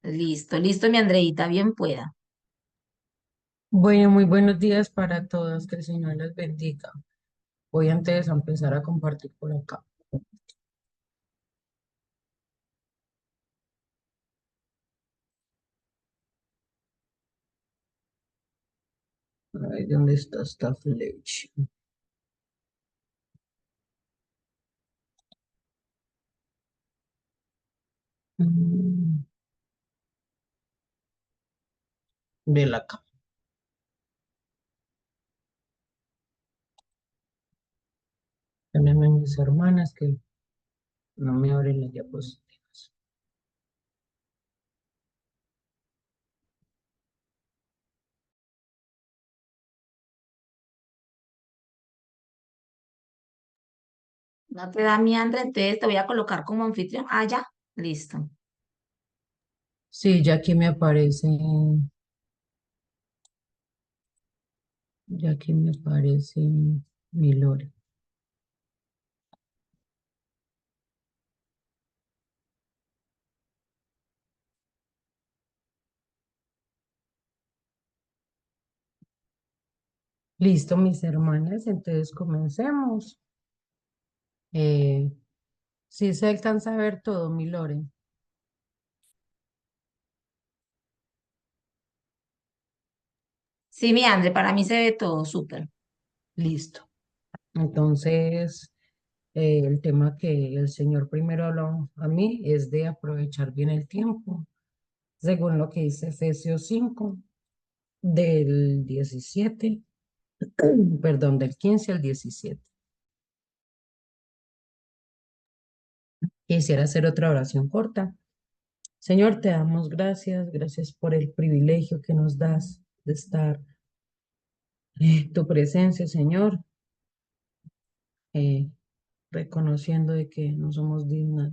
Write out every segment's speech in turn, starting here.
Listo, listo, mi Andreita, bien pueda. Bueno, muy buenos días para todos, que el Señor les bendiga. Voy antes a empezar a compartir por acá. Ay, ¿dónde está esta flecha? Mm, Vela acá. Tenemos mis hermanas que no me abren las diapositivas. No te da mi Andrea, entonces te voy a colocar como anfitrión. Ah, ya, listo. Sí, ya aquí me aparece mi Lore. Listo, mis hermanas, entonces comencemos. Sí se alcanza a ver todo, mi Lore. Sí, mi André, para mí se ve todo súper. Listo. Entonces, el tema que el Señor primero habló a mí es de aprovechar bien el tiempo, según lo que dice Efesios 5 del 17, perdón, del 15 al 17. Quisiera hacer otra oración corta. Señor, te damos gracias, gracias por el privilegio que nos das de estar en tu presencia, Señor, eh, reconociendo de que no somos dignas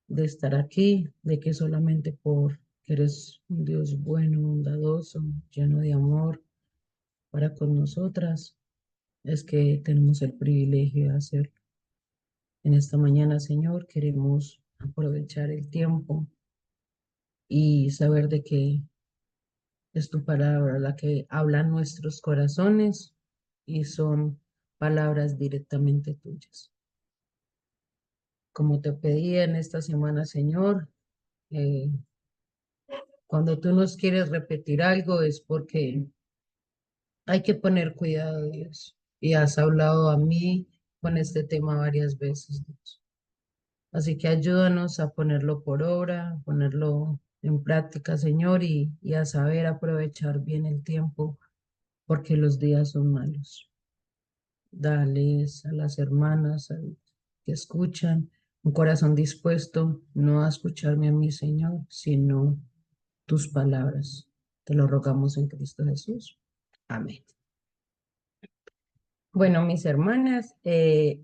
de estar aquí, de que solamente por que eres un Dios bueno, bondadoso, lleno de amor para con nosotras, es que tenemos el privilegio de hacerlo. En esta mañana, Señor, queremos aprovechar el tiempo y saber de que es tu palabra la que habla en nuestros corazones y son palabras directamente tuyas. Como te pedí en esta semana, Señor, eh, cuando tú nos quieres repetir algo es porque hay que poner cuidado, Dios. Y has hablado a mí con este tema varias veces, Dios. Así que ayúdanos a ponerlo por obra, a ponerlo en práctica, Señor, y a saber aprovechar bien el tiempo, porque los días son malos. Dales a las hermanas que escuchan un corazón dispuesto no a escucharme a mí, Señor, sino tus palabras. Te lo rogamos en Cristo Jesús. Amén. Bueno, mis hermanas,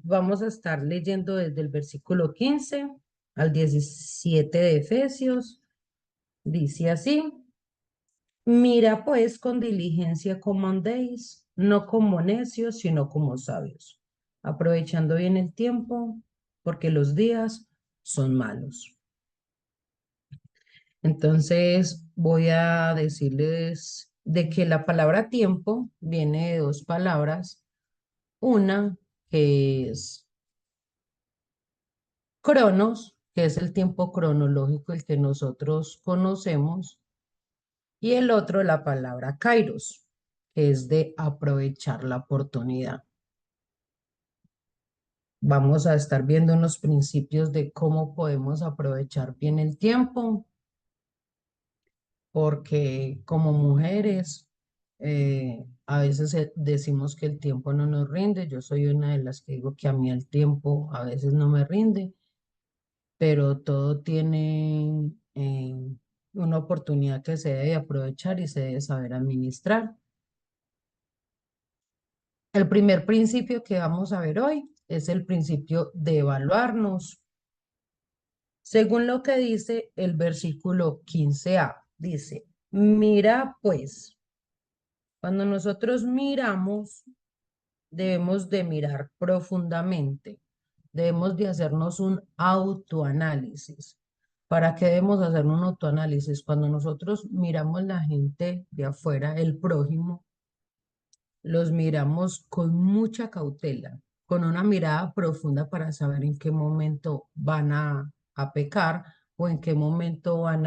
vamos a estar leyendo desde el versículo 15 al 17 de Efesios. Dice así, mira pues con diligencia cómo andéis, no como necios, sino como sabios, aprovechando bien el tiempo, porque los días son malos. Entonces, voy a decirles de que la palabra tiempo viene de dos palabras. Una que es cronos, que es el tiempo cronológico, el que nosotros conocemos, y el otro, la palabra kairos, que es de aprovechar la oportunidad. Vamos a estar viendo unos principios de cómo podemos aprovechar bien el tiempo, porque como mujeres, a veces decimos que el tiempo no nos rinde. Yo soy una de las que digo que a mí el tiempo a veces no me rinde, pero todo tiene una oportunidad que se debe aprovechar y se debe saber administrar. El primer principio que vamos a ver hoy es el principio de evaluarnos, según lo que dice el versículo 15a. Dice, mira pues, cuando nosotros miramos, debemos de mirar profundamente, debemos de hacernos un autoanálisis ¿Para qué debemos hacer un autoanálisis? Cuando nosotros miramos la gente de afuera, el prójimo, los miramos con mucha cautela, con una mirada profunda para saber en qué momento van a pecar o en qué momento van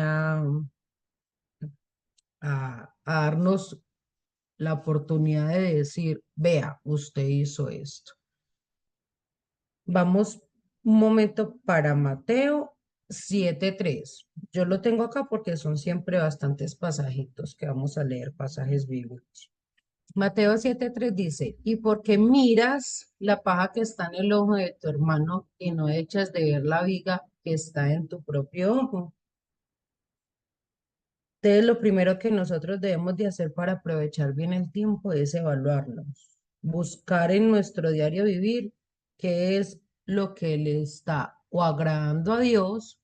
a darnos la oportunidad de decir, vea, usted hizo esto. Vamos un momento para Mateo 7:3. Yo lo tengo acá porque son siempre bastantes pasajitos que vamos a leer, pasajes bíblicos. Mateo 7:3 dice, ¿y por qué miras la paja que está en el ojo de tu hermano y no echas de ver la viga que está en tu propio ojo? Entonces, lo primero que nosotros debemos de hacer para aprovechar bien el tiempo es evaluarnos, buscar en nuestro diario vivir qué es lo que le está o agradando a Dios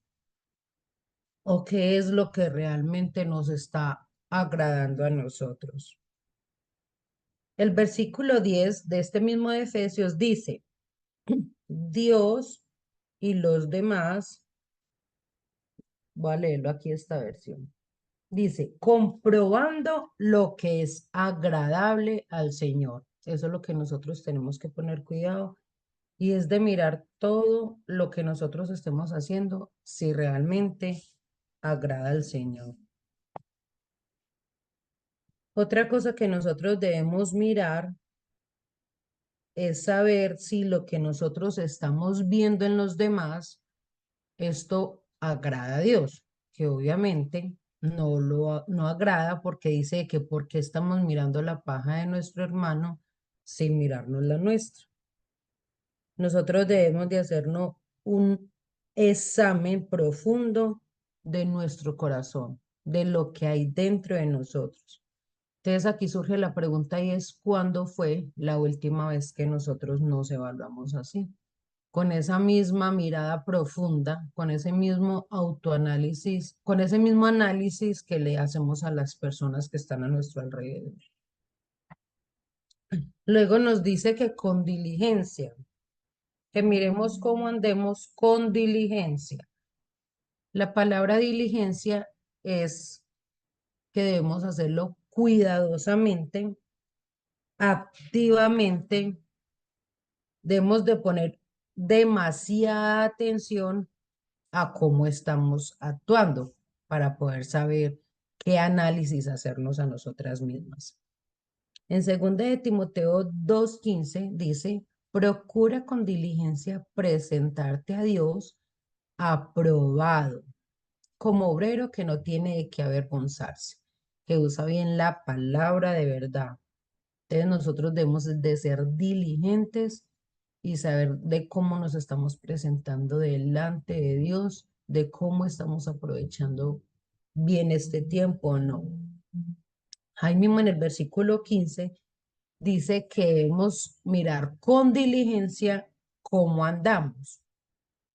o qué es lo que realmente nos está agradando a nosotros. El versículo 10 de este mismo de Efesios dice, Dios y los demás, voy a leerlo aquí esta versión. Dice, comprobando lo que es agradable al Señor. Eso es lo que nosotros tenemos que poner cuidado y es de mirar todo lo que nosotros estemos haciendo si realmente agrada al Señor. Otra cosa que nosotros debemos mirar es saber si lo que nosotros estamos viendo en los demás, esto agrada a Dios, que obviamente no agrada porque dice que porque estamos mirando la paja de nuestro hermano sin mirarnos la nuestra. Nosotros debemos de hacernos un examen profundo de nuestro corazón, de lo que hay dentro de nosotros. Entonces aquí surge la pregunta y es, ¿cuándo fue la última vez que nosotros nos evaluamos así? Con esa misma mirada profunda, con ese mismo autoanálisis, con ese mismo análisis que le hacemos a las personas que están a nuestro alrededor. Luego nos dice que con diligencia, que miremos cómo andemos con diligencia. La palabra diligencia es que debemos hacerlo cuidadosamente, activamente, debemos de poner demasiada atención a cómo estamos actuando para poder saber qué análisis hacernos a nosotras mismas. En 2 de Timoteo 2:15 dice, procura con diligencia presentarte a Dios aprobado, como obrero que no tiene de qué avergonzarse, que usa bien la palabra de verdad. Entonces nosotros debemos de ser diligentes y saber de cómo nos estamos presentando delante de Dios, de cómo estamos aprovechando bien este tiempo o no. Ahí mismo en el versículo 15 dice que debemos mirar con diligencia cómo andamos.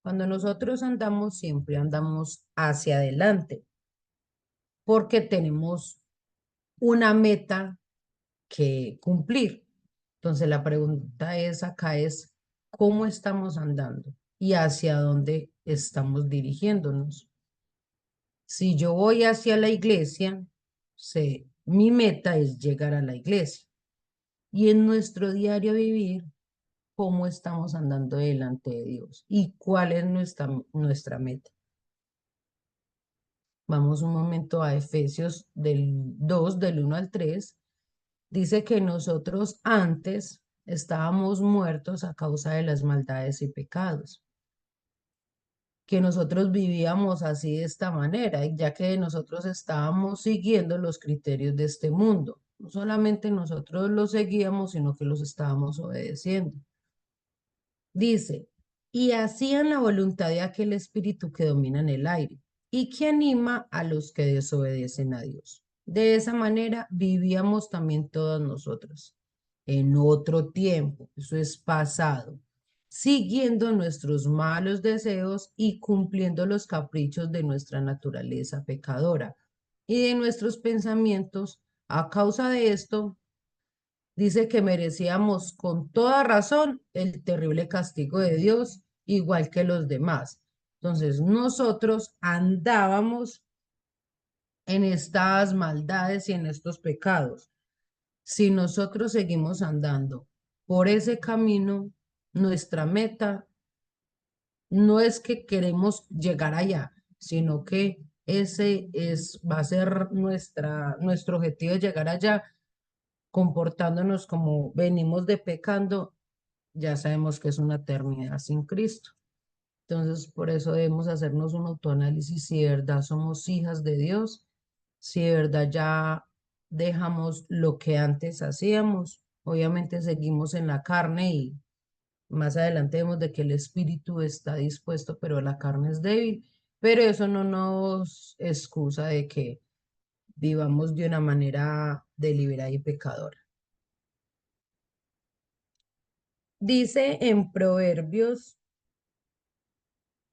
Cuando nosotros andamos, siempre andamos hacia adelante, porque tenemos una meta que cumplir. Entonces la pregunta es acá es, ¿cómo estamos andando y hacia dónde estamos dirigiéndonos? Si yo voy hacia la iglesia, mi meta es llegar a la iglesia. Y en nuestro diario vivir, ¿cómo estamos andando delante de Dios? ¿Y cuál es nuestra meta? Vamos un momento a Efesios del 2, del 1 al 3. Dice que nosotros antes estábamos muertos a causa de las maldades y pecados, que nosotros vivíamos así de esta manera, ya que nosotros estábamos siguiendo los criterios de este mundo. No solamente nosotros los seguíamos, sino que los estábamos obedeciendo. Dice, y hacían la voluntad de aquel espíritu que domina en el aire y que anima a los que desobedecen a Dios. De esa manera vivíamos también todos nosotros, en otro tiempo, eso es pasado, siguiendo nuestros malos deseos y cumpliendo los caprichos de nuestra naturaleza pecadora y de nuestros pensamientos. A causa de esto, dice que merecíamos con toda razón el terrible castigo de Dios, igual que los demás. Entonces, nosotros andábamos en estas maldades y en estos pecados. Si nosotros seguimos andando por ese camino, nuestra meta no es que queremos llegar allá, sino que va a ser nuestro objetivo de llegar allá, comportándonos como venimos de pecando, ya sabemos que es una eternidad sin Cristo. Entonces, por eso debemos hacernos un autoanálisis si de verdad somos hijas de Dios, si de verdad ya dejamos lo que antes hacíamos. Obviamente seguimos en la carne y más adelante vemos de que el espíritu está dispuesto, pero la carne es débil. Pero eso no nos excusa de que vivamos de una manera deliberada y pecadora. Dice en Proverbios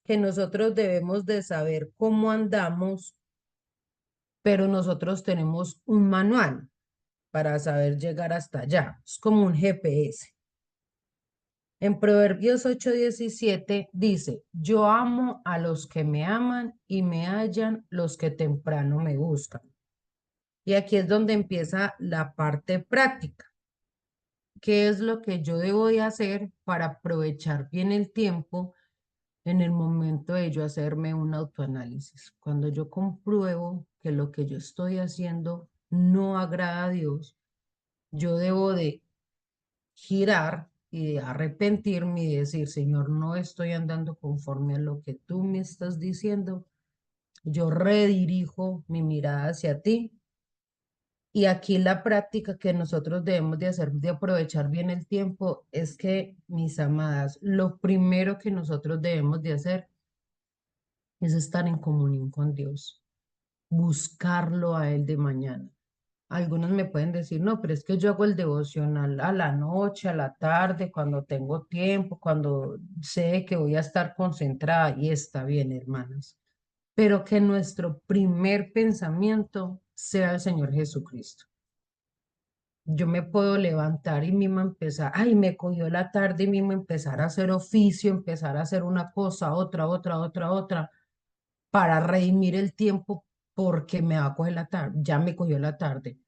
que nosotros debemos de saber cómo andamos, pero nosotros tenemos un manual para saber llegar hasta allá. Es como un GPS. En Proverbios 8:17 dice, yo amo a los que me aman y me hallan los que temprano me buscan. Y aquí es donde empieza la parte práctica. ¿Qué es lo que yo debo de hacer para aprovechar bien el tiempo en el momento de yo hacerme un autoanálisis? Cuando yo compruebo que lo que yo estoy haciendo no agrada a Dios, yo debo de girar y de arrepentirme y decir, Señor, no estoy andando conforme a lo que tú me estás diciendo. Yo redirijo mi mirada hacia ti. Y aquí la práctica que nosotros debemos de hacer, de aprovechar bien el tiempo, es que, mis amadas, lo primero que nosotros debemos de hacer es estar en comunión con Dios, buscarlo a Él de mañana. Algunos me pueden decir, no, pero es que yo hago el devocional a la noche, a la tarde, cuando tengo tiempo, cuando sé que voy a estar concentrada y está bien, hermanas. Pero que nuestro primer pensamiento sea el Señor Jesucristo. Yo me puedo levantar y mismo empezar, ay, me cogió la tarde y mismo empezar a hacer oficio, empezar a hacer una cosa, otra, para redimir el tiempo porque me va a coger la tarde, ya me cogió la tarde.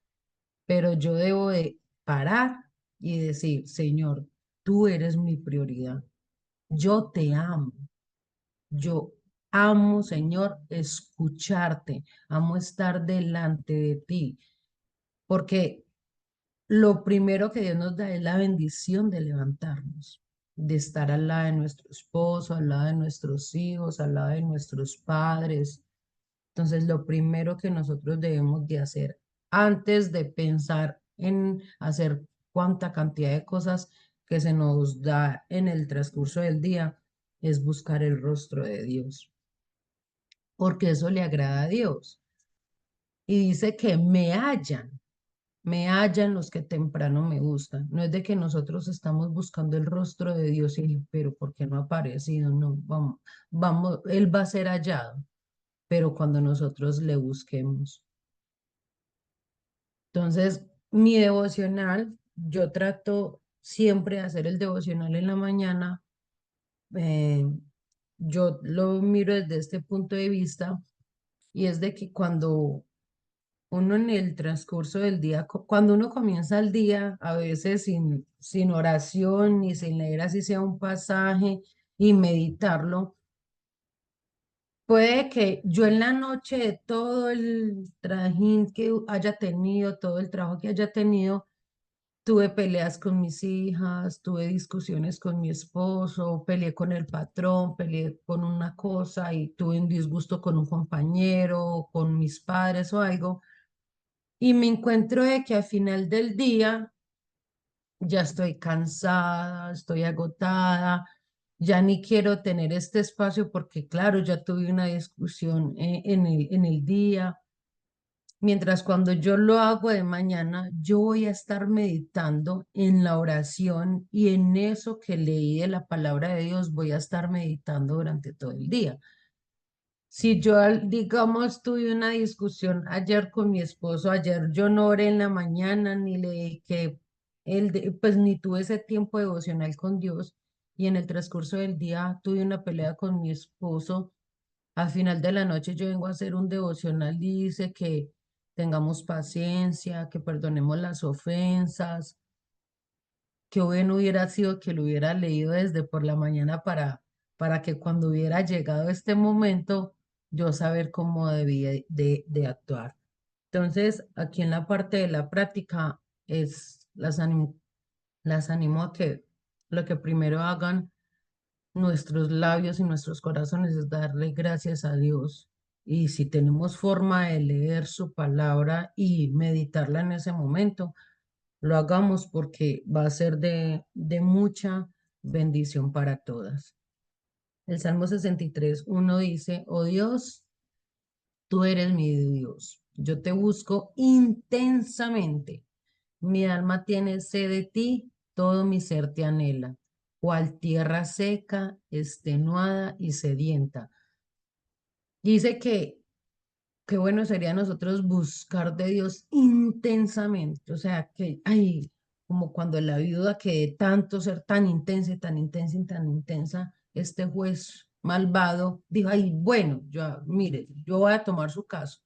Pero yo debo de parar y decir, Señor, tú eres mi prioridad. Yo te amo. Yo amo, Señor, escucharte. Amo estar delante de ti. Porque lo primero que Dios nos da es la bendición de levantarnos, de estar al lado de nuestro esposo, al lado de nuestros hijos, al lado de nuestros padres. Entonces, lo primero que nosotros debemos de hacer antes de pensar en hacer cuánta cantidad de cosas que se nos da en el transcurso del día es buscar el rostro de Dios, porque eso le agrada a Dios. Y dice que me hallan los que temprano me buscan. No es de que nosotros estamos buscando el rostro de Dios y, pero ¿por qué no ha aparecido? No, vamos, Él va a ser hallado, pero cuando nosotros le busquemos. Entonces, mi devocional, yo trato siempre de hacer el devocional en la mañana. eh, yo lo miro desde este punto de vista y es de que cuando uno en el transcurso del día, cuando uno comienza el día, a veces sin oración ni sin leer así sea un pasaje y meditarlo, puede que yo en la noche de todo el trajín que haya tenido, todo el trabajo que haya tenido, tuve peleas con mis hijas, tuve discusiones con mi esposo, peleé con el patrón, peleé con una cosa y tuve un disgusto con un compañero, con mis padres o algo. Y me encuentro de que al final del día ya estoy cansada, estoy agotada, ya ni quiero tener este espacio porque, claro, ya tuve una discusión en el día. Mientras cuando yo lo hago de mañana, yo voy a estar meditando en la oración y en eso que leí de la palabra de Dios, voy a estar meditando durante todo el día. Si yo, digamos, tuve una discusión ayer con mi esposo, ayer yo no oré en la mañana, ni le que pues ni tuve ese tiempo devocional con Dios, y en el transcurso del día tuve una pelea con mi esposo. Al final de la noche yo vengo a hacer un devocional y dice que tengamos paciencia, que perdonemos las ofensas, que bueno hubiera sido que lo hubiera leído desde por la mañana para que cuando hubiera llegado este momento yo saber cómo debía de actuar. Entonces, aquí en la parte de la práctica las animo a que lo que primero hagan nuestros labios y nuestros corazones es darle gracias a Dios. Y si tenemos forma de leer su palabra y meditarla en ese momento, lo hagamos porque va a ser de mucha bendición para todas. El Salmo 63 uno dice, oh Dios, tú eres mi Dios, yo te busco intensamente. Mi alma tiene sed de ti, todo mi ser te anhela, cual tierra seca, extenuada y sedienta. Dice que bueno sería nosotros buscar de Dios intensamente, o sea, que, ay, como cuando la viuda que de tanto ser tan intensa y tan intensa y tan intensa, este juez malvado dijo, ay, bueno, yo, mire, yo voy a tomar su caso.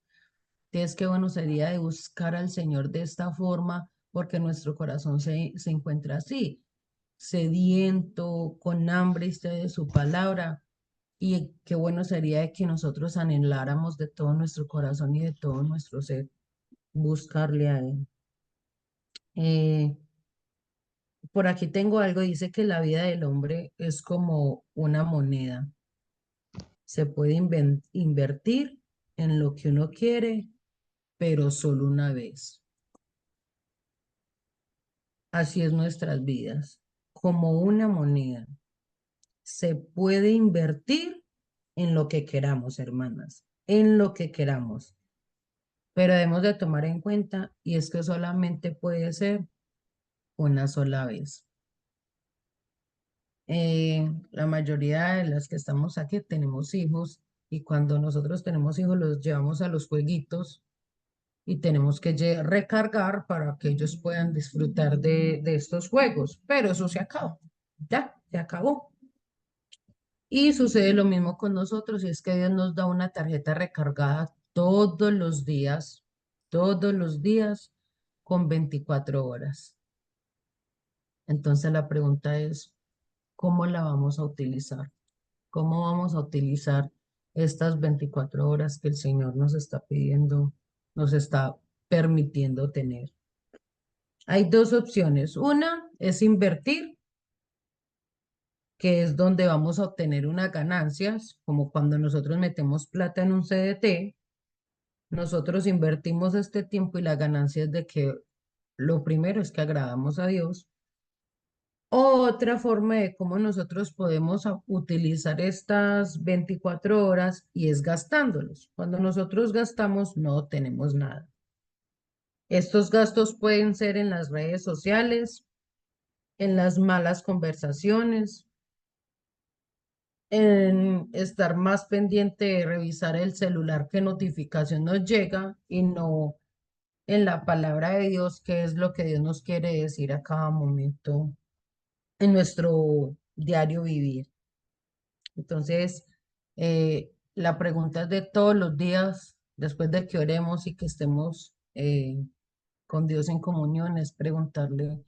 Entonces, qué bueno sería de buscar al Señor de esta forma, porque nuestro corazón se encuentra así, sediento, con hambre y sed de su palabra. Y qué bueno sería de que nosotros anheláramos de todo nuestro corazón y de todo nuestro ser buscarle a Él. Eh, por aquí tengo algo, dice que la vida del hombre es como una moneda. Se puede invertir en lo que uno quiere, pero solo una vez. Así es nuestras vidas, como una moneda. Se puede invertir en lo que queramos, hermanas, en lo que queramos, pero debemos de tomar en cuenta y es que solamente puede ser una sola vez. La mayoría de las que estamos aquí tenemos hijos y cuando nosotros tenemos hijos los llevamos a los jueguitos y tenemos que recargar para que ellos puedan disfrutar de estos juegos, pero eso se acabó, ya, se acabó. Y sucede lo mismo con nosotros, y es que Dios nos da una tarjeta recargada todos los días, con 24 horas. Entonces la pregunta es, ¿cómo la vamos a utilizar? ¿Cómo vamos a utilizar estas 24 horas que el Señor nos está pidiendo, nos está permitiendo tener? Hay dos opciones. Una es invertir, que es donde vamos a obtener unas ganancias, como cuando nosotros metemos plata en un CDT, nosotros invertimos este tiempo y la ganancia es de que lo primero es que agradamos a Dios. Otra forma de cómo nosotros podemos utilizar estas 24 horas y es gastándolos. Cuando nosotros gastamos, no tenemos nada. Estos gastos pueden ser en las redes sociales, en las malas conversaciones, en estar más pendiente de revisar el celular qué notificación nos llega y no en la palabra de Dios, qué es lo que Dios nos quiere decir a cada momento en nuestro diario vivir. Entonces, la pregunta es de todos los días, después de que oremos y que estemos con Dios en comunión, es preguntarle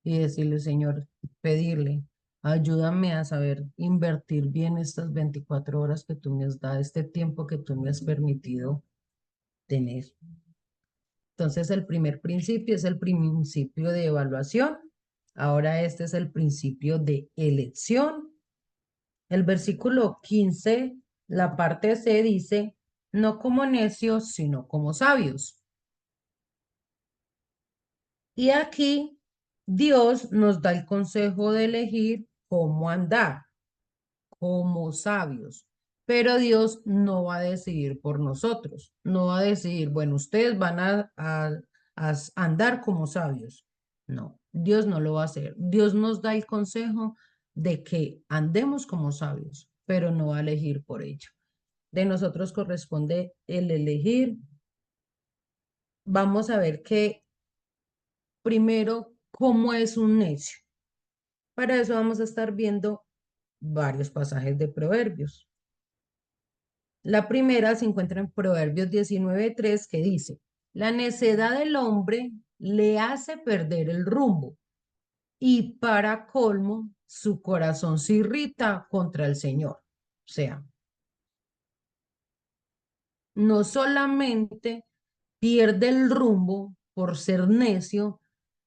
y decirle, Señor, pedirle, ayúdame a saber invertir bien estas 24 horas que tú me has dado, este tiempo que tú me has permitido tener. Entonces, el primer principio es el principio de evaluación. Ahora este es el principio de elección. El versículo 15, la parte C dice, no como necios, sino como sabios. Y aquí Dios nos da el consejo de elegir cómo andar, como sabios. Pero Dios no va a decidir por nosotros. No va a decidir, bueno, ustedes van a andar como sabios. No, Dios no lo va a hacer. Dios nos da el consejo de que andemos como sabios, pero no va a elegir por ello. De nosotros corresponde el elegir. Vamos a ver que primero, ¿cómo es un necio? Para eso vamos a estar viendo varios pasajes de Proverbios. La primera se encuentra en Proverbios 19:3 que dice, la necedad del hombre le hace perder el rumbo y para colmo su corazón se irrita contra el Señor. O sea, no solamente pierde el rumbo por ser necio,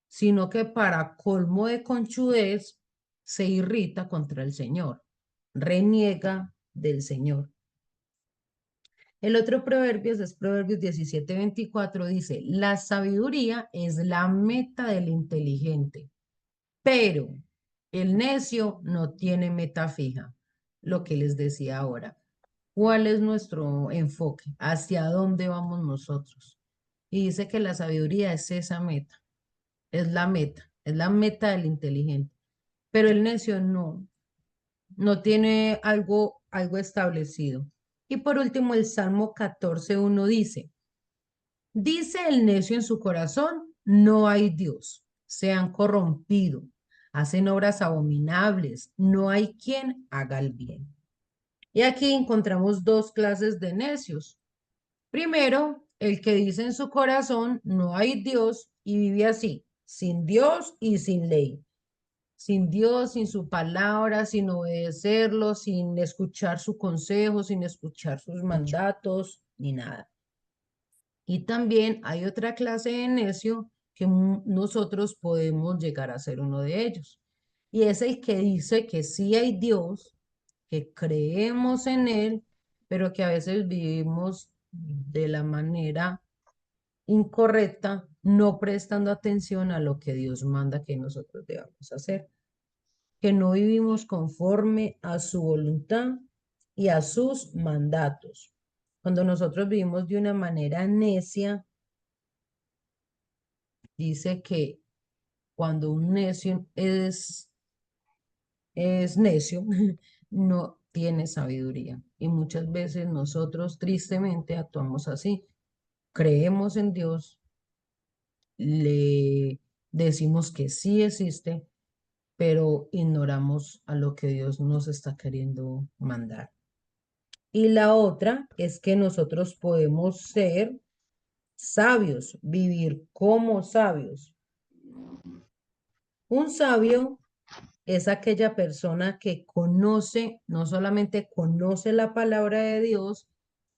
sino que para colmo de conchudez se irrita contra el Señor, reniega del Señor. El otro Proverbios es Proverbios 17:24, dice, la sabiduría es la meta del inteligente, pero el necio no tiene meta fija, lo que les decía ahora. ¿Cuál es nuestro enfoque? ¿Hacia dónde vamos nosotros? Y dice que la sabiduría es esa meta, es la meta del inteligente, pero el necio no tiene algo establecido. Y por último, el Salmo 14:1 dice el necio en su corazón, no hay Dios, se han corrompido, hacen obras abominables, no hay quien haga el bien. Y aquí encontramos dos clases de necios. Primero, el que dice en su corazón, no hay Dios y vive así, sin Dios y sin ley, sin Dios, sin su palabra, sin obedecerlo, sin escuchar su consejo, sin escuchar sus mandatos, ni nada. Y también hay otra clase de necio que nosotros podemos llegar a ser uno de ellos. Y es el que dice que sí hay Dios, que creemos en Él, pero que a veces vivimos de la manera incorrecta, no prestando atención a lo que Dios manda que nosotros debamos hacer, que no vivimos conforme a su voluntad y a sus mandatos. Cuando nosotros vivimos de una manera necia, dice que cuando un necio es necio, no tiene sabiduría. Y muchas veces nosotros tristemente actuamos así. Creemos en Dios, le decimos que sí existe, pero ignoramos a lo que Dios nos está queriendo mandar. Y la otra es que nosotros podemos ser sabios, vivir como sabios. Un sabio es aquella persona que conoce, no solamente conoce la palabra de Dios,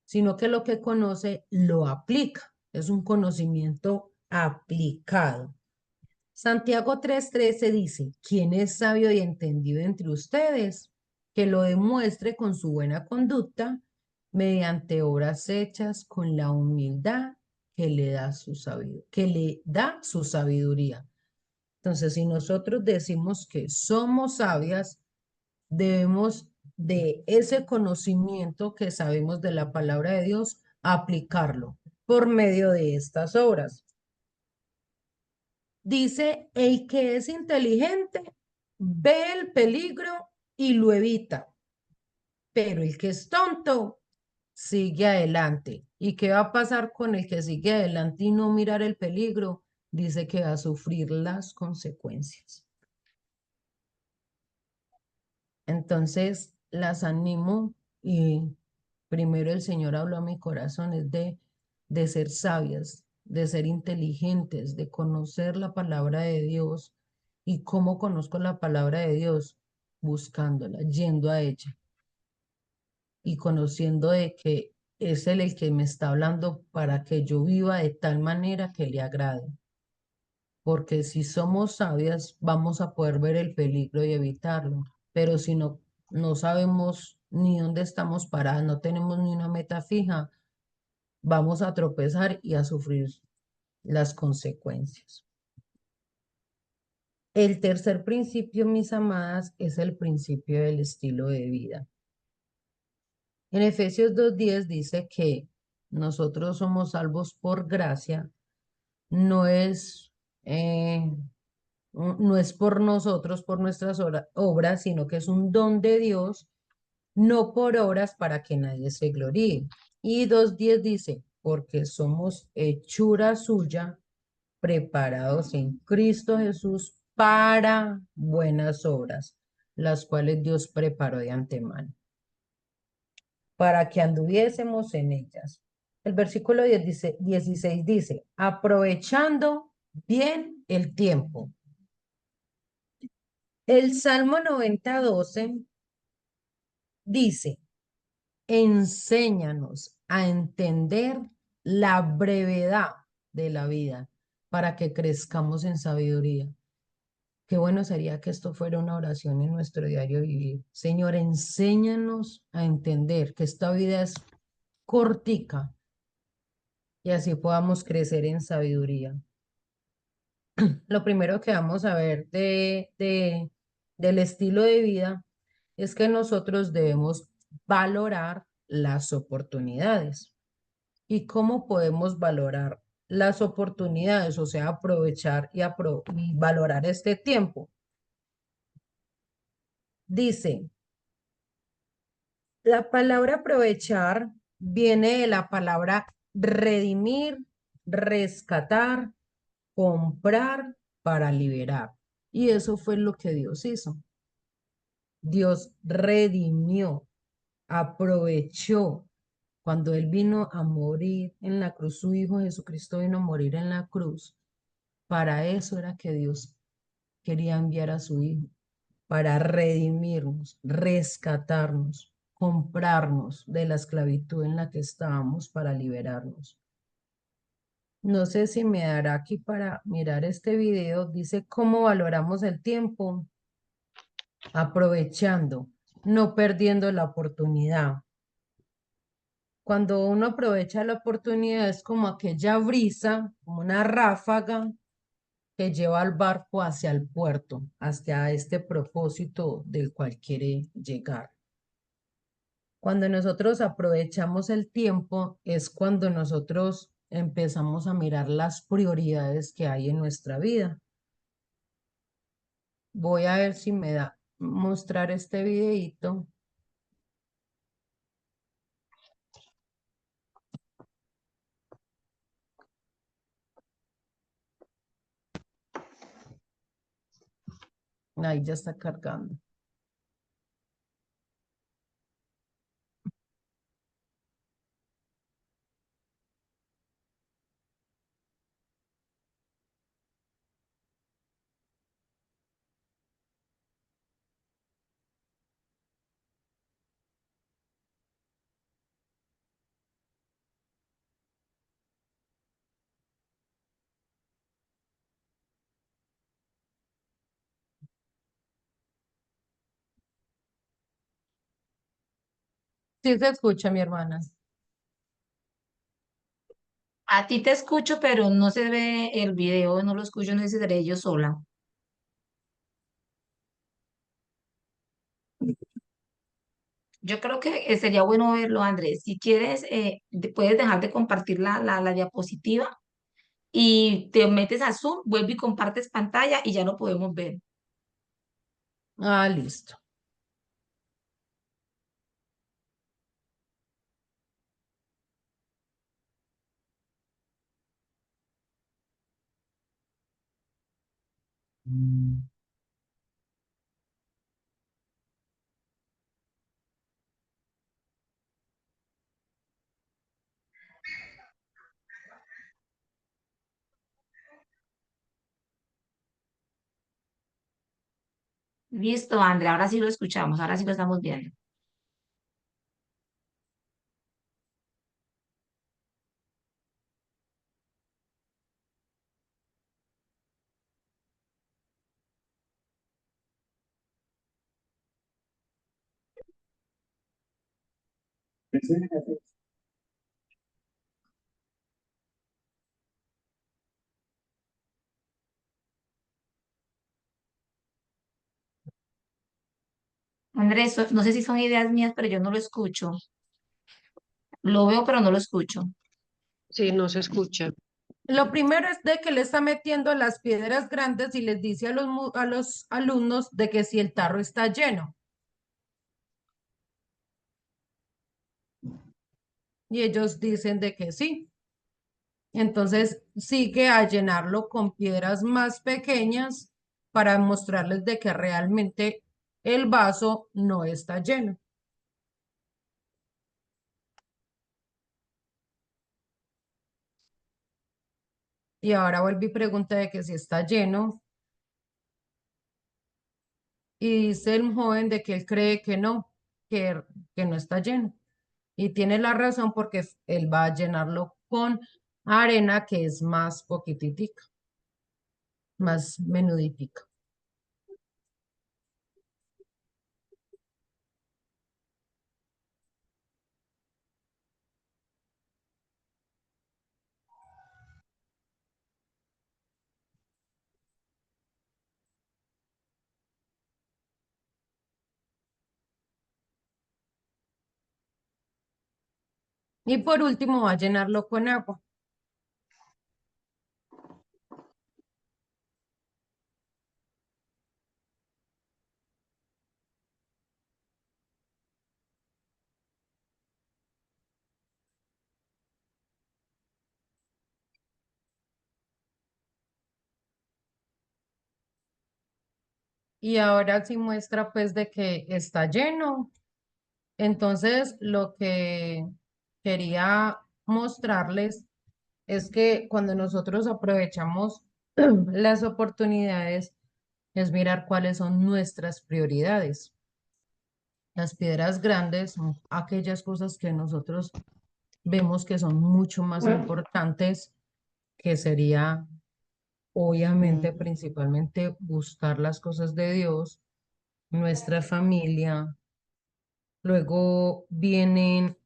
sino que lo que conoce lo aplica. Es un conocimiento aplicado. Santiago 3:13 dice, ¿quién es sabio y entendido entre ustedes? Que lo demuestre con su buena conducta mediante obras hechas con la humildad que le da su sabiduría. Entonces, si nosotros decimos que somos sabias, debemos de ese conocimiento que sabemos de la palabra de Dios, aplicarlo por medio de estas obras. Dice, el que es inteligente ve el peligro y lo evita, pero el que es tonto sigue adelante. ¿Y qué va a pasar con el que sigue adelante y no mirar el peligro? Dice que va a sufrir las consecuencias. Entonces, las animo y primero el Señor habló a mi corazón es de ser sabias, de ser inteligentes, de conocer la palabra de Dios. ¿Y cómo conozco la palabra de Dios? Buscándola, yendo a ella y conociendo de que es Él el que me está hablando para que yo viva de tal manera que le agrade. Porque si somos sabias, vamos a poder ver el peligro y evitarlo. Pero si no sabemos ni dónde estamos parados, no tenemos ni una meta fija, vamos a tropezar y a sufrir las consecuencias. El tercer principio, mis amadas, es el principio del estilo de vida. En Efesios 2:10 dice que nosotros somos salvos por gracia, no es no es por nosotros, por nuestras obras, sino que es un don de Dios, no por obras para que nadie se gloríe. Y 2:10 dice, porque somos hechura suya, preparados en Cristo Jesús para buenas obras, las cuales Dios preparó de antemano para que anduviésemos en ellas. El versículo 16 dice, aprovechando bien el tiempo. El Salmo 90:12 dice, enséñanos a entender la brevedad de la vida para que crezcamos en sabiduría. Qué bueno sería que esto fuera una oración en nuestro diario vivir. Señor, enséñanos a entender que esta vida es cortica y así podamos crecer en sabiduría. Lo primero que vamos a ver del estilo de vida es que nosotros debemos valorar las oportunidades. ¿Y cómo podemos valorar las oportunidades? O sea, aprovechar y valorar este tiempo. Dice, la palabra aprovechar viene de la palabra redimir, rescatar, comprar para liberar. Y eso fue lo que Dios hizo. Dios redimió, aprovechó. Cuando Él vino a morir en la cruz, su Hijo Jesucristo vino a morir en la cruz. Para eso era que Dios quería enviar a su Hijo, para redimirnos, rescatarnos, comprarnos de la esclavitud en la que estábamos para liberarnos. No sé si me dará aquí para mirar este video. Dice cómo valoramos el tiempo, aprovechando, no perdiendo la oportunidad. Cuando uno aprovecha la oportunidad es como aquella brisa, como una ráfaga que lleva al barco hacia el puerto, hacia este propósito del cual quiere llegar. Cuando nosotros aprovechamos el tiempo es cuando nosotros empezamos a mirar las prioridades que hay en nuestra vida. Voy a ver si me da mostrar este videito. Ahí ya está cargando. Sí se escucha, mi hermana. A ti te escucho, pero no se ve el video, no lo escucho, no sé si seré yo sola. Yo creo que sería bueno verlo, Andrés. Si quieres, puedes dejar de compartir la diapositiva y te metes a Zoom, vuelve y compartes pantalla y ya lo podemos ver. Ah, listo. Listo, Andrea, ahora sí lo escuchamos, ahora sí lo estamos viendo. Andrés, no sé si son ideas mías, pero yo no lo escucho. Lo veo, pero no lo escucho. Sí, no se escucha. Lo primero es de que le está metiendo las piedras grandes y les dice a los alumnos de que si el tarro está lleno. Y ellos dicen de que sí. Entonces sigue a llenarlo con piedras más pequeñas para mostrarles de que realmente el vaso no está lleno. Y ahora vuelve y pregunta de que si está lleno. Y dice el joven de que él cree que, que no está lleno. Y tiene la razón porque él va a llenarlo con arena que es más poquititica, más menuditica. Y por último va a llenarlo con agua. Y ahora sí muestra pues de que está lleno. Entonces lo que quería mostrarles es que cuando nosotros aprovechamos las oportunidades, es mirar cuáles son nuestras prioridades. Las piedras grandes son aquellas cosas que nosotros vemos que son mucho más importantes, que sería obviamente principalmente buscar las cosas de Dios, nuestra familia. Luego vienen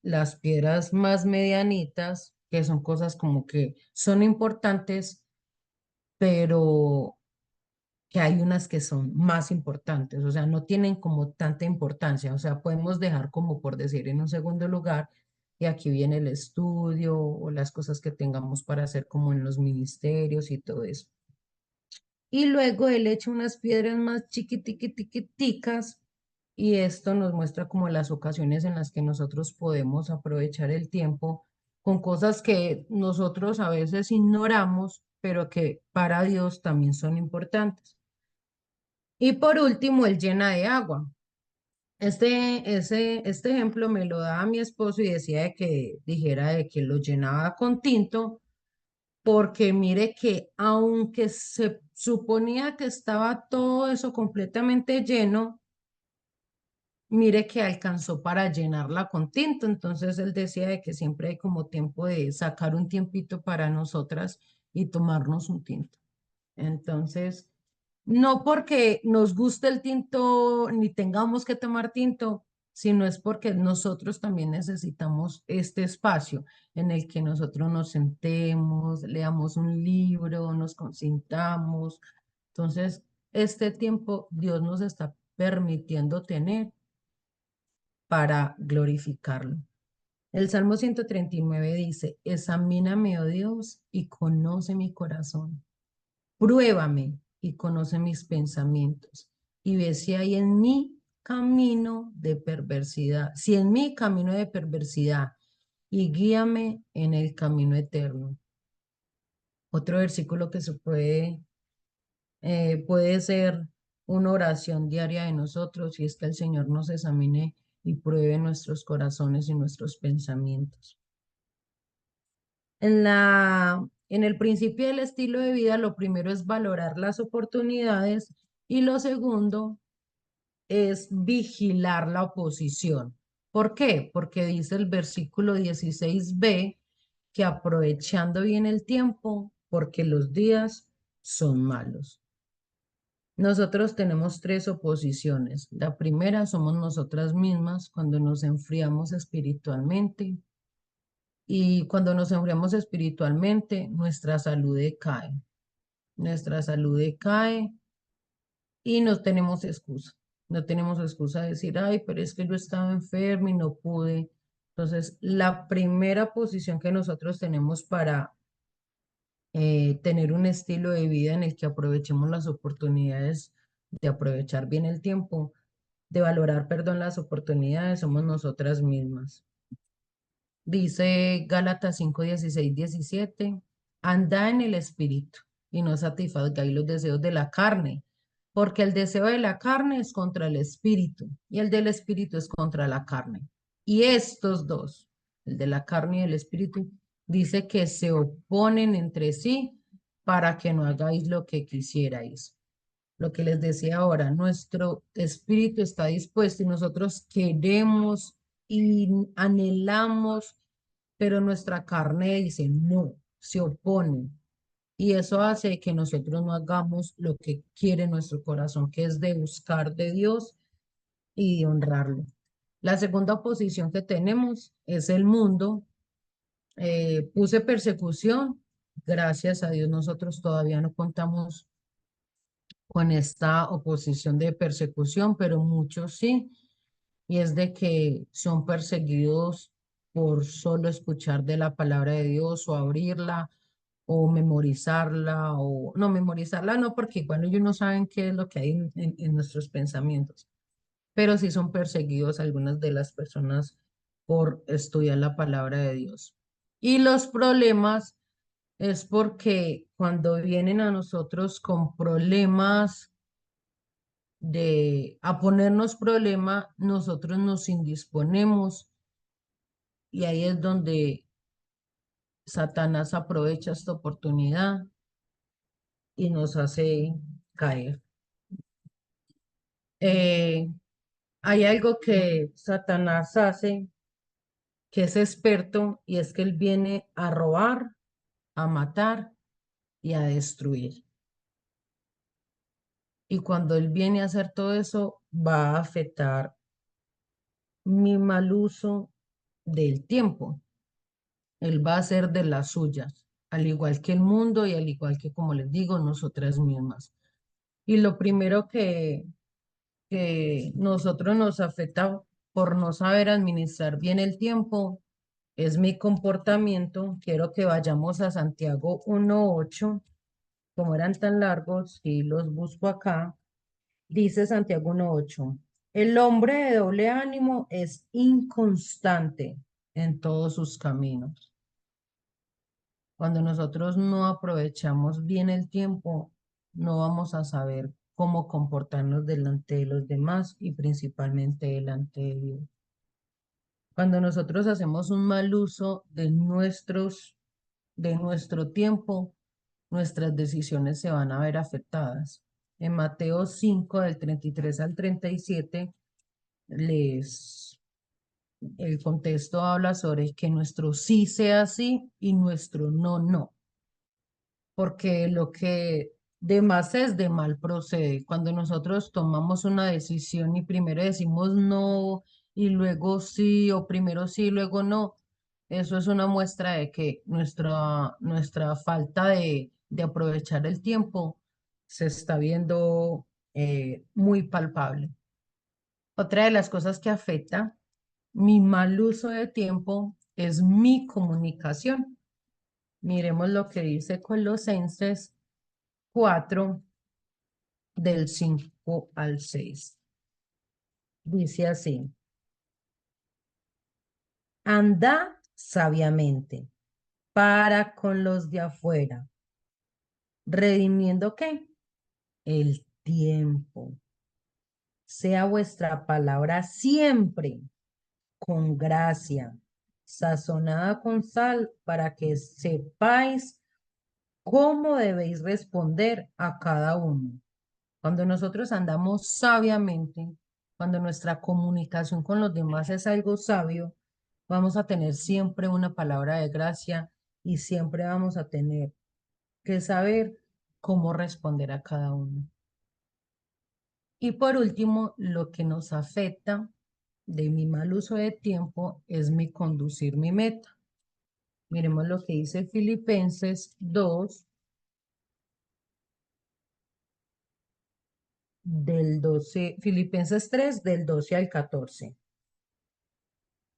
las piedras más medianitas, que son cosas como que son importantes, pero que hay unas que son más importantes, o sea, no tienen como tanta importancia, o sea, podemos dejar como por decir en un segundo lugar, y aquí viene el estudio o las cosas que tengamos para hacer como en los ministerios y todo eso. Y luego él echa unas piedras más chiquitiquiticas y esto nos muestra como las ocasiones en las que nosotros podemos aprovechar el tiempo con cosas que nosotros a veces ignoramos, pero que para Dios también son importantes. Y por último, él llena de agua. Este ejemplo me lo daba mi esposo y decía de que dijera de que lo llenaba con tinto, porque mire que aunque se suponía que estaba todo eso completamente lleno, mire que alcanzó para llenarla con tinto. Entonces él decía de que siempre hay como tiempo de sacar un tiempito para nosotras y tomarnos un tinto. Entonces, no porque nos guste el tinto ni tengamos que tomar tinto, sino es porque nosotros también necesitamos este espacio en el que nosotros nos sentemos, leamos un libro, nos consintamos. Entonces, este tiempo Dios nos está permitiendo tener para glorificarlo. El Salmo 139 dice, examíname, oh Dios, y conoce mi corazón. Pruébame y conoce mis pensamientos y ve si hay en mí camino de perversidad, si en mí camino de perversidad y guíame en el camino eterno. Otro versículo que puede ser una oración diaria de nosotros y es que el Señor nos examine y pruebe nuestros corazones y nuestros pensamientos. En el principio del estilo de vida, lo primero es valorar las oportunidades y lo segundo es vigilar la oposición. ¿Por qué? Porque dice el versículo 16b que aprovechando bien el tiempo, porque los días son malos. Nosotros tenemos tres oposiciones. La primera somos nosotras mismas cuando nos enfriamos espiritualmente. Y cuando nos enfriamos espiritualmente, nuestra salud decae. Nuestra salud decae y no tenemos excusa. No tenemos excusa de decir, ay, pero es que yo estaba enfermo y no pude. Entonces, la primera posición que nosotros tenemos para tener un estilo de vida en el que aprovechemos las oportunidades, de aprovechar bien el tiempo, de valorar, perdón, las oportunidades, somos nosotras mismas. Dice Gálatas 5, 16, 17, anda en el espíritu y no satisfagáis los deseos de la carne, porque el deseo de la carne es contra el espíritu y el del espíritu es contra la carne. Y estos dos, el de la carne y el espíritu, dice que se oponen entre sí para que no hagáis lo que quisierais. Lo que les decía ahora, nuestro espíritu está dispuesto y nosotros queremos y anhelamos, pero nuestra carne dice no, se opone. Y eso hace que nosotros no hagamos lo que quiere nuestro corazón, que es de buscar de Dios y de honrarlo. La segunda posición que tenemos es el mundo. Puse persecución. Gracias a Dios nosotros todavía no contamos con esta oposición de persecución, pero muchos sí, y es de que son perseguidos por solo escuchar de la palabra de Dios o abrirla o memorizarla o no memorizarla, no, porque igual ellos no saben qué es lo que hay en nuestros pensamientos, pero sí son perseguidos algunas de las personas por estudiar la palabra de Dios. Y los problemas es porque cuando vienen a nosotros con problemas de a ponernos problema, nosotros nos indisponemos y ahí es donde Satanás aprovecha esta oportunidad y nos hace caer. Eh, Hay algo que Satanás hace que es experto y es que él viene a robar, a matar y a destruir. Y cuando él viene a hacer todo eso, va a afectar mi mal uso del tiempo. Él va a hacer de las suyas, al igual que el mundo y al igual que, como les digo, nosotras mismas. Y lo primero que nosotros nos afecta por no saber administrar bien el tiempo es mi comportamiento. Quiero que vayamos a Santiago 1:8. Como eran tan largos, y los busco acá. Dice Santiago 1:8. El hombre de doble ánimo es inconstante en todos sus caminos. Cuando nosotros no aprovechamos bien el tiempo, no vamos a saber cómo comportarnos delante de los demás y principalmente delante de Dios. Cuando nosotros hacemos un mal uso de nuestro tiempo, nuestras decisiones se van a ver afectadas. En Mateo 5, del 33 al 37, el contexto habla sobre que nuestro sí sea sí y nuestro no, no, porque lo que de más es de mal procede. Cuando nosotros tomamos una decisión y primero decimos no y luego sí, o primero sí y luego no, eso es una muestra de que nuestra falta de aprovechar el tiempo se está viendo muy palpable. Otra de las cosas que afecta mi mal uso de tiempo es mi comunicación. Miremos lo que dice Colosenses 4, del 5 al 6. Dice así: andad sabiamente para con los de afuera, redimiendo ¿qué? El tiempo. Sea vuestra palabra siempre con gracia, sazonada con sal, para que sepáis cómo debéis responder a cada uno. Cuando nosotros andamos sabiamente, cuando nuestra comunicación con los demás es algo sabio, vamos a tener siempre una palabra de gracia y siempre vamos a tener que saber cómo responder a cada uno. Y por último, lo que nos afecta de mi mal uso de tiempo es mi conducir mi meta. Miremos lo que dice Filipenses 2, del 12, Filipenses 3, del 12 al 14.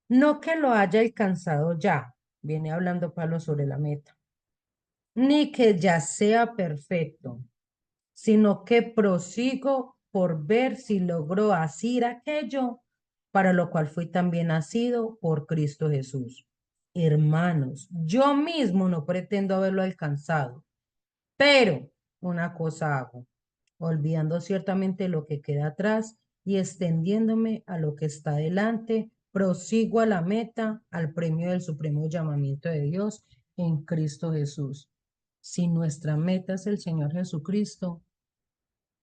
No que lo haya alcanzado ya, viene hablando Pablo sobre la meta, ni que ya sea perfecto, sino que prosigo por ver si logro asir aquello para lo cual fui también nacido por Cristo Jesús. Hermanos, yo mismo no pretendo haberlo alcanzado, pero una cosa hago, olvidando ciertamente lo que queda atrás y extendiéndome a lo que está delante, prosigo a la meta, al premio del supremo llamamiento de Dios en Cristo Jesús. Si nuestra meta es el Señor Jesucristo,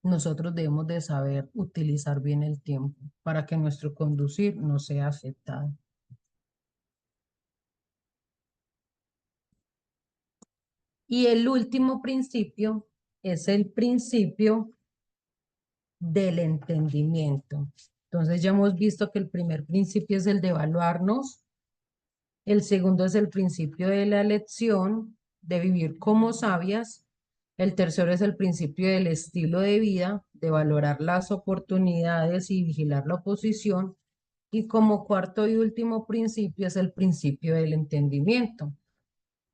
nosotros debemos de saber utilizar bien el tiempo para que nuestro conducir no sea afectado. Y el último principio es el principio del entendimiento. Entonces ya hemos visto que el primer principio es el de evaluarnos, el segundo es el principio de la elección, de vivir como sabias, el tercero es el principio del estilo de vida, de valorar las oportunidades y vigilar la oposición, y como cuarto y último principio es el principio del entendimiento.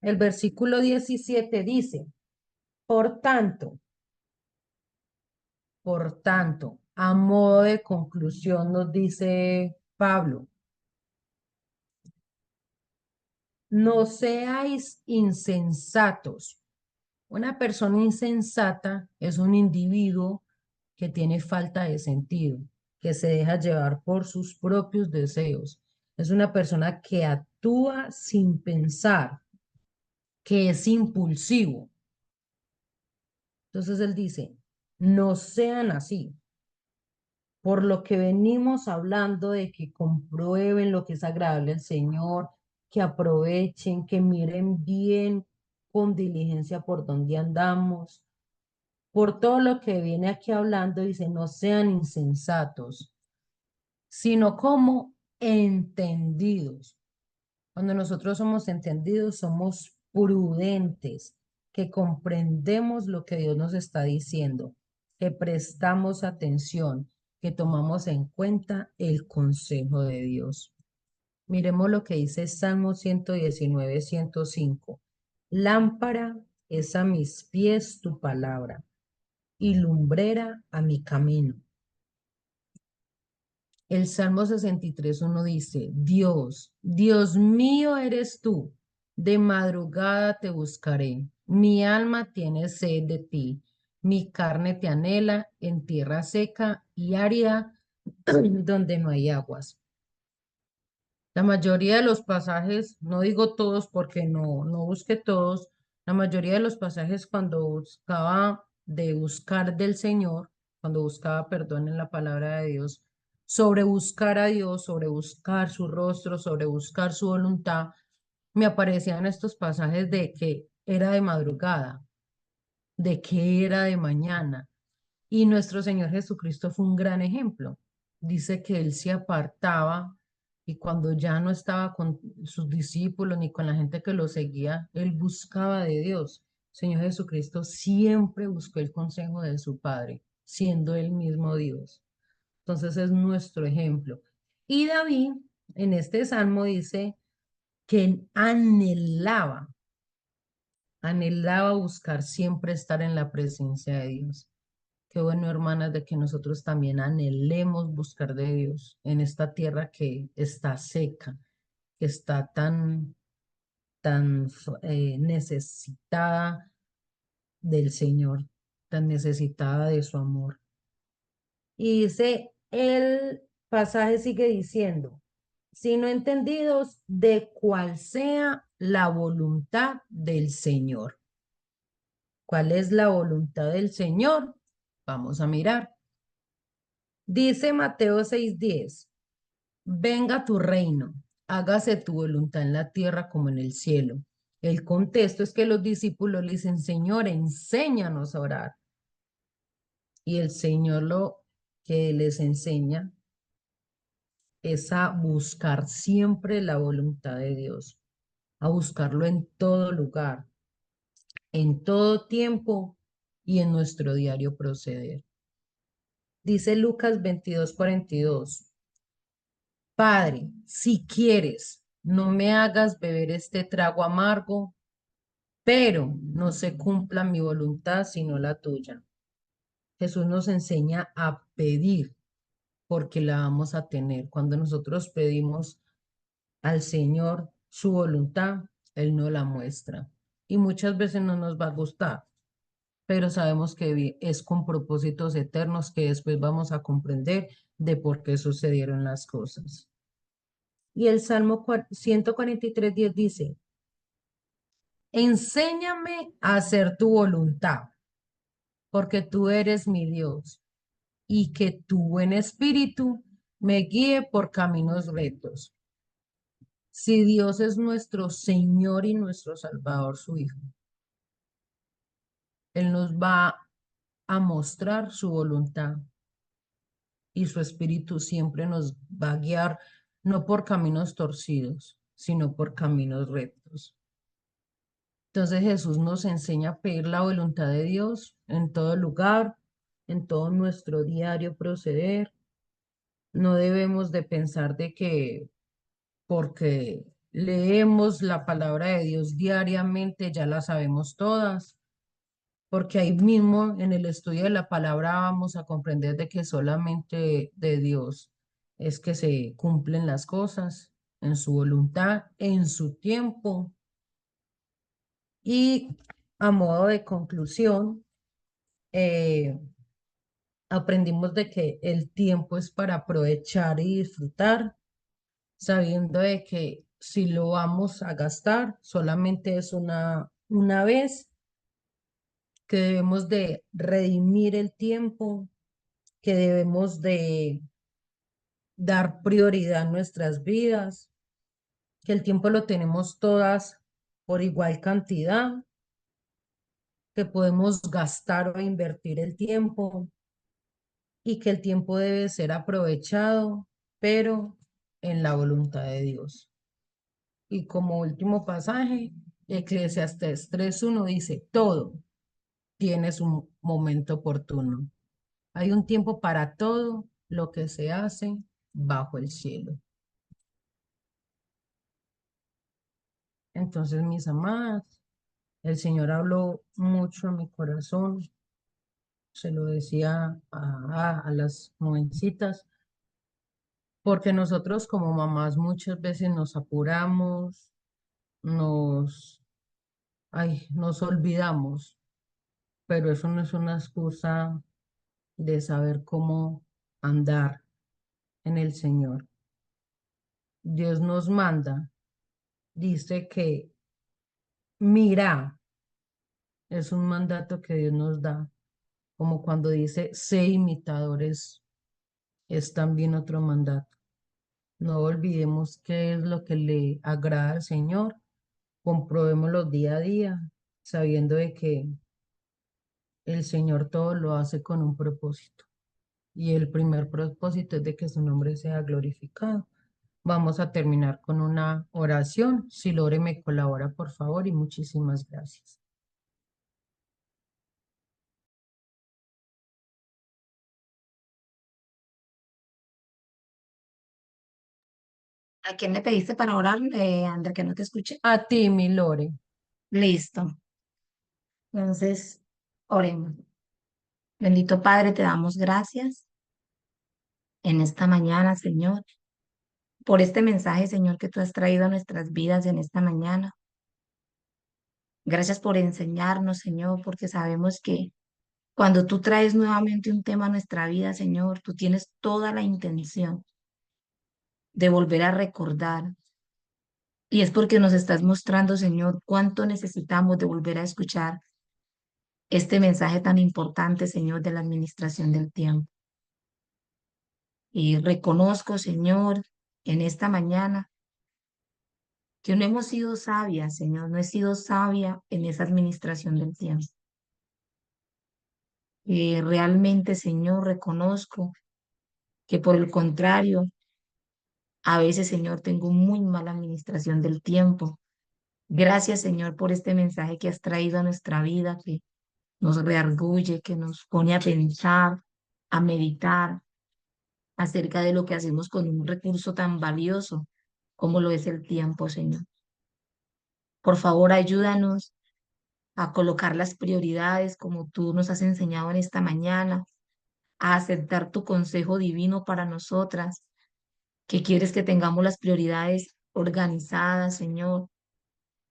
El versículo 17 dice, por tanto, a modo de conclusión nos dice Pablo, no seáis insensatos. Una persona insensata es un individuo que tiene falta de sentido, que se deja llevar por sus propios deseos. Es una persona que actúa sin pensar, que es impulsivo. Entonces él dice, no sean así. Por lo que venimos hablando de que comprueben lo que es agradable al Señor, que aprovechen, que miren bien con diligencia por donde andamos. Por todo lo que viene aquí hablando, dice, no sean insensatos, sino como entendidos. Cuando nosotros somos entendidos, somos prudentes, que comprendemos lo que Dios nos está diciendo, que prestamos atención, que tomamos en cuenta el consejo de Dios. Miremos lo que dice Salmo 119, 105. Lámpara es a mis pies tu palabra y lumbrera a mi camino. El Salmo 63:1 dice, Dios, Dios mío eres tú, de madrugada te buscaré, mi alma tiene sed de ti, mi carne te anhela en tierra seca y árida donde no hay aguas. La mayoría de los pasajes, no digo todos porque no busqué todos, la mayoría de los pasajes cuando buscaba de buscar del Señor, cuando buscaba perdón en la palabra de Dios, sobre buscar a Dios, sobre buscar su rostro, sobre buscar su voluntad, me aparecían estos pasajes de que era de madrugada, de que era de mañana. Y nuestro Señor Jesucristo fue un gran ejemplo. Dice que Él se apartaba y cuando ya no estaba con sus discípulos ni con la gente que lo seguía, Él buscaba de Dios. Señor Jesucristo siempre buscó el consejo de su Padre, siendo Él mismo Dios. Entonces es nuestro ejemplo. Y David en este salmo dice que anhelaba buscar siempre estar en la presencia de Dios. Qué bueno, hermanas, de que nosotros también anhelemos buscar de Dios en esta tierra que está seca, que está tan necesitada del Señor, tan necesitada de su amor. Y dice, el pasaje sigue diciendo, sino entendidos de cuál sea la voluntad del Señor. ¿Cuál es la voluntad del Señor? Vamos a mirar. Dice Mateo 6:10, venga tu reino, hágase tu voluntad en la tierra como en el cielo. El contexto es que los discípulos le dicen, Señor, enséñanos a orar. Y el Señor lo que les enseña es a buscar siempre la voluntad de Dios, a buscarlo en todo lugar, en todo tiempo y en nuestro diario proceder. Dice Lucas 22:42. Padre, si quieres, no me hagas beber este trago amargo, pero no se cumpla mi voluntad sino la tuya. Jesús nos enseña a pedir porque la vamos a tener. Cuando nosotros pedimos al Señor su voluntad, Él nos la muestra. Y muchas veces no nos va a gustar, pero sabemos que es con propósitos eternos que después vamos a comprender de por qué sucedieron las cosas. Y el Salmo 143:10 dice, enséñame a hacer tu voluntad, porque tú eres mi Dios, y que tu buen espíritu me guíe por caminos rectos. Si Dios es nuestro Señor y nuestro Salvador, su Hijo, Él nos va a mostrar su voluntad y su espíritu siempre nos va a guiar no por caminos torcidos, sino por caminos rectos. Entonces Jesús nos enseña a pedir la voluntad de Dios en todo lugar, en todo nuestro diario proceder. No debemos de pensar de que porque leemos la palabra de Dios diariamente ya la sabemos todas, porque ahí mismo en el estudio de la palabra vamos a comprender de que solamente de Dios es que se cumplen las cosas en su voluntad, en su tiempo. Y a modo de conclusión, eh, aprendimos de que el tiempo es para aprovechar y disfrutar, sabiendo de que si lo vamos a gastar, solamente es una vez, que debemos de redimir el tiempo, que debemos de dar prioridad en nuestras vidas, que el tiempo lo tenemos todas por igual cantidad, que podemos gastar o invertir el tiempo y que el tiempo debe ser aprovechado, pero en la voluntad de Dios. Y como último pasaje, Eclesiastés 3:1 dice, todo tiene su momento oportuno. Hay un tiempo para todo lo que se hace bajo el cielo. Entonces, mis amadas, el Señor habló mucho a mi corazón, se lo decía a las jovencitas, porque nosotros como mamás muchas veces nos apuramos, nos, nos olvidamos, pero eso no es una excusa de saber cómo andar en el Señor. Dios nos manda, dice que mira, es un mandato que Dios nos da, como cuando dice, sé imitadores, es también otro mandato. No olvidemos qué es lo que le agrada al Señor, comprobémoslo día a día, sabiendo de que el Señor todo lo hace con un propósito. Y el primer propósito es de que su nombre sea glorificado. Vamos a terminar con una oración. Si Lore me colabora, por favor, y muchísimas gracias. ¿A quién le pediste para orar, André, que no te escuché? A ti, mi Lore. Listo. Entonces, oremos. Bendito Padre, te damos gracias en esta mañana, Señor, por este mensaje, Señor, que tú has traído a nuestras vidas en esta mañana. Gracias por enseñarnos, Señor, porque sabemos que cuando tú traes nuevamente un tema a nuestra vida, Señor, tú tienes toda la intención de volver a recordar. Y es porque nos estás mostrando, Señor, cuánto necesitamos de volver a escuchar este mensaje tan importante, Señor, de la administración del tiempo. Y reconozco, Señor, en esta mañana que no hemos sido sabias, Señor, no he sido sabia en esa administración del tiempo. Realmente, Señor, reconozco que por el contrario, a veces, Señor, tengo muy mala administración del tiempo. Gracias, Señor, por este mensaje que has traído a nuestra vida, que nos reargulle, que nos pone a pensar, a meditar acerca de lo que hacemos con un recurso tan valioso como lo es el tiempo, Señor. Por favor, ayúdanos a colocar las prioridades como tú nos has enseñado en esta mañana, a aceptar tu consejo divino para nosotras, que quieres que tengamos las prioridades organizadas, Señor,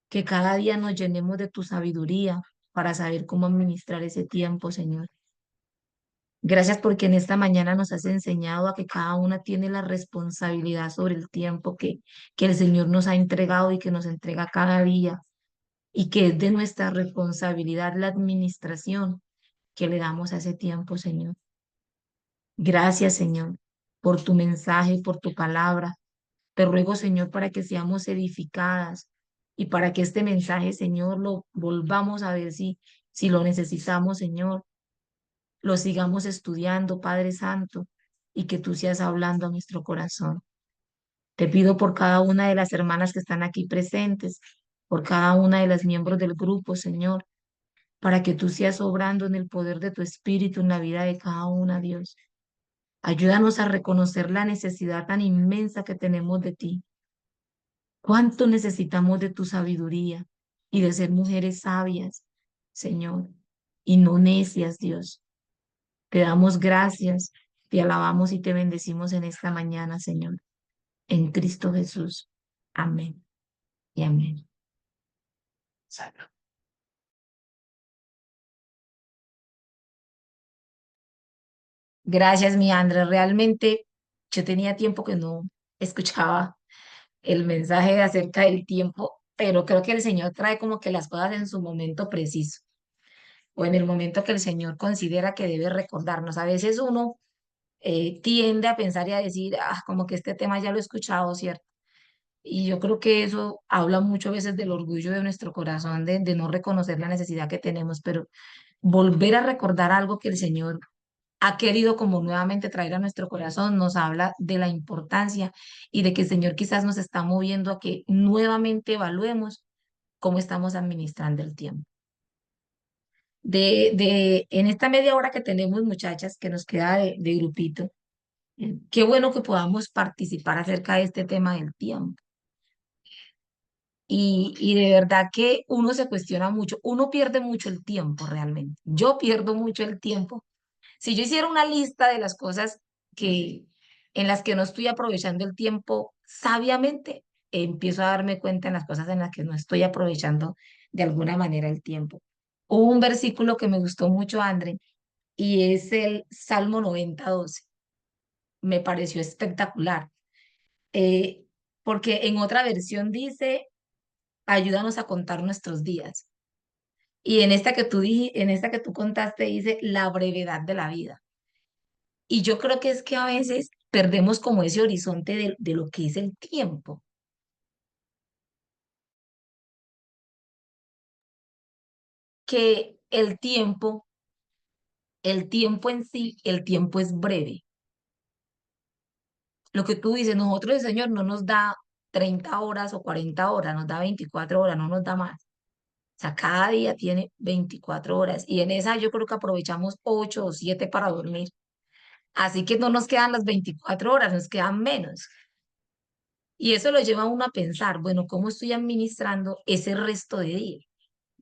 que cada día nos llenemos de tu sabiduría, para saber cómo administrar ese tiempo, Señor. Gracias porque en esta mañana nos has enseñado a que cada una tiene la responsabilidad sobre el tiempo que el Señor nos ha entregado y que nos entrega cada día y que es de nuestra responsabilidad la administración que le damos a ese tiempo, Señor. Gracias, Señor, por tu mensaje, por tu palabra. Te ruego, Señor, para que seamos edificadas y para que este mensaje, Señor, lo volvamos a ver si lo necesitamos, Señor, lo sigamos estudiando, Padre Santo, y que tú seas hablando a nuestro corazón. Te pido por cada una de las hermanas que están aquí presentes, por cada una de las miembros del grupo, Señor, para que tú seas obrando en el poder de tu Espíritu en la vida de cada una, Dios. Ayúdanos a reconocer la necesidad tan inmensa que tenemos de ti. Cuánto necesitamos de tu sabiduría y de ser mujeres sabias, Señor, y no necias, Dios. Te damos gracias, te alabamos y te bendecimos en esta mañana, Señor. En Cristo Jesús. Amén y amén. Gracias, mi Andrés. Realmente yo tenía tiempo que no escuchaba el mensaje acerca del tiempo, pero creo que el Señor trae como que las cosas en su momento preciso o en el momento que el Señor considera que debe recordarnos. A veces uno tiende a pensar y a decir, como que este tema ya lo he escuchado, ¿cierto? Y yo creo que eso habla muchas veces del orgullo de nuestro corazón, de no reconocer la necesidad que tenemos, pero volver a recordar algo que el Señor ha querido como nuevamente traer a nuestro corazón, nos habla de la importancia y de que el Señor quizás nos está moviendo a que nuevamente evaluemos cómo estamos administrando el tiempo. En esta media hora que tenemos, muchachas, que nos queda de grupito, qué bueno que podamos participar acerca de este tema del tiempo. Y de verdad que uno se cuestiona mucho, uno pierde mucho el tiempo realmente. Yo pierdo mucho el tiempo. Si yo hiciera una lista de las cosas que, en las que no estoy aprovechando el tiempo sabiamente, empiezo a darme cuenta en las cosas en las que no estoy aprovechando de alguna manera el tiempo. Hubo un versículo que me gustó mucho, André, y es el Salmo 90:12. Me pareció espectacular, eh, porque en otra versión dice, ayúdanos a contar nuestros días. Y en esta que tú contaste dice la brevedad de la vida. Y yo creo que es que a veces perdemos como ese horizonte de lo que es el tiempo, que el tiempo en sí, el tiempo es breve. Lo que tú dices, nosotros el Señor no nos da 30 horas o 40 horas, nos da 24 horas, no nos da más. O sea, cada día tiene 24 horas y en esa yo creo que aprovechamos 8 o 7 para dormir. Así que no nos quedan las 24 horas, nos quedan menos. Y eso lo lleva a uno a pensar, bueno, ¿cómo estoy administrando ese resto de día?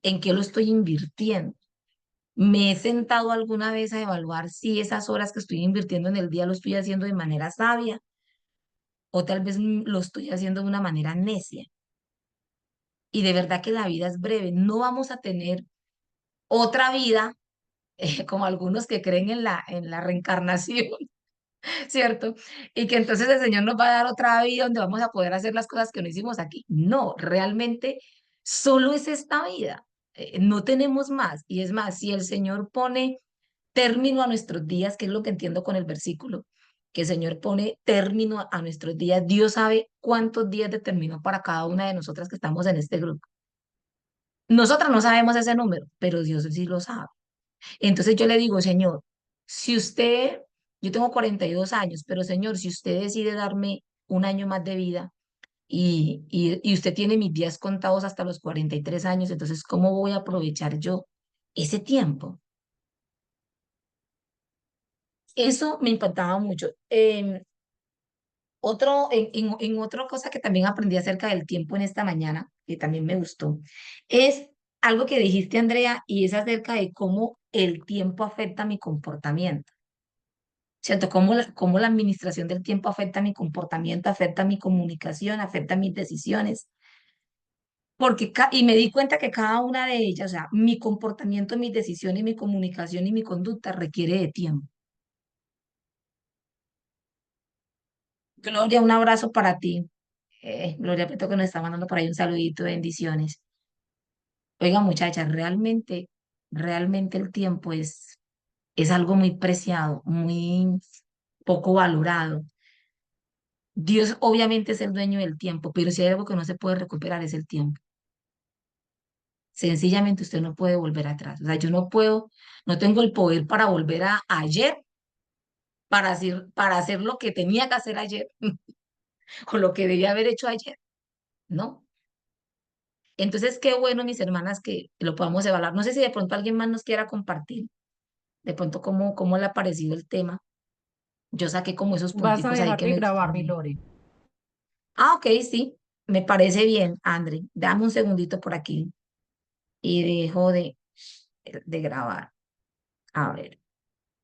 ¿En qué lo estoy invirtiendo? ¿Me he sentado alguna vez a evaluar si esas horas que estoy invirtiendo en el día lo estoy haciendo de manera sabia o tal vez lo estoy haciendo de una manera necia? Y de verdad que la vida es breve, no vamos a tener otra vida, como algunos que creen en la reencarnación, ¿cierto? Y que entonces el Señor nos va a dar otra vida donde vamos a poder hacer las cosas que no hicimos aquí. No, realmente solo es esta vida. No tenemos más. Y es más, si el Señor pone término a nuestros días, que es lo que entiendo con el versículo, que el Señor pone término a nuestros días, Dios sabe cuántos días determinó para cada una de nosotras que estamos en este grupo. Nosotras no sabemos ese número, pero Dios sí lo sabe. Entonces yo le digo, Señor, si usted, yo tengo 42 años, pero Señor, si usted decide darme un año más de vida y usted tiene mis días contados hasta los 43 años, entonces, ¿cómo voy a aprovechar yo ese tiempo? Eso me impactaba mucho. En otra cosa que también aprendí acerca del tiempo en esta mañana, que también me gustó, es algo que dijiste, Andrea, y es acerca de cómo el tiempo afecta mi comportamiento. ¿Cierto? Cómo la administración del tiempo afecta mi comportamiento, afecta mi comunicación, afecta mis decisiones. porque y me di cuenta que cada una de ellas, o sea, mi comportamiento, mis decisiones, mi comunicación y mi conducta requiere de tiempo. Gloria, un abrazo para ti. Gloria Peto que nos está mandando por ahí un saludito, bendiciones. Oiga, muchachas, realmente el tiempo es algo muy preciado, muy poco valorado. Dios obviamente es el dueño del tiempo, pero si hay algo que no se puede recuperar es el tiempo. Sencillamente usted no puede volver atrás. O sea, yo no puedo, no tengo el poder para volver a ayer, para hacer lo que tenía que hacer ayer o lo que debía haber hecho ayer, ¿no? Entonces, qué bueno, mis hermanas, que lo podamos evaluar. No sé si de pronto alguien más nos quiera compartir, de pronto cómo le ha parecido el tema. Yo saqué como esos Vas a punticos ahí dejar que de me grabar, mi gustaron. Lore. Ah, ok, sí, me parece bien, André. Dame un segundito por aquí y dejo de grabar. A ver.